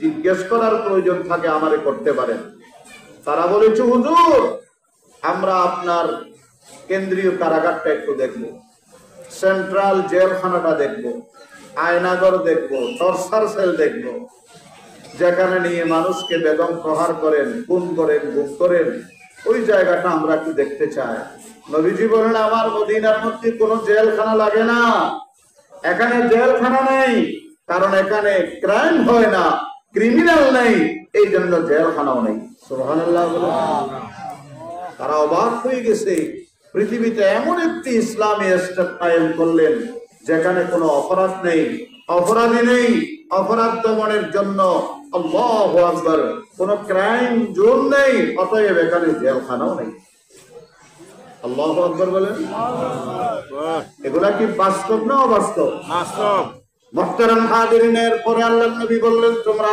জিজ্ঞেস করার প্রয়োজন থাকে আমারে করতে পারেন। তারা বলেছে, হুজুর আমরা আপনার কেন্দ্রীয় কারাগারটা একটু দেখবো, সেন্ট্রাল জেলখানাটা দেখবো, আয়নাগর দেখবো, টর্চার সেল দেখবো, যেখানে নিয়ে মানুষকে বেদম প্রহার করেন, খুন করেন, গুম করেন, ওই জায়গাটা আমরা একটু দেখতে চাই। নবীজি বলেন, আমার মদিনার মধ্যে কোনো জেলখানা লাগে না, এখানে জেলখানা নেই, কারণ এখানে ক্রাইম হয় না, ক্রিমিনাল নেই, এই জন্য জেলখানাও নেই। সুবহানাল্লাহ। তারা অবাক হয়ে গেছে, পৃথিবীতে এমন একটি ইসলামী স্টেট কায়েম করলেন যেখানে কোনো অপরাধ নেই, অপরাধী নেই, অপরাধ দমনের জন্য আল্লাহু আকবার কোনো ক্রাইম জোন নেই, অতএব এখানে জেলখানাও নেই। আল্লাহু আকবার বলেন। এগুলা কি বাস্তব না অবাস্তব? বাস্তব। মুহতারাম হাজিরিনের পরে আল্লাহর নবী বললেন, তোমরা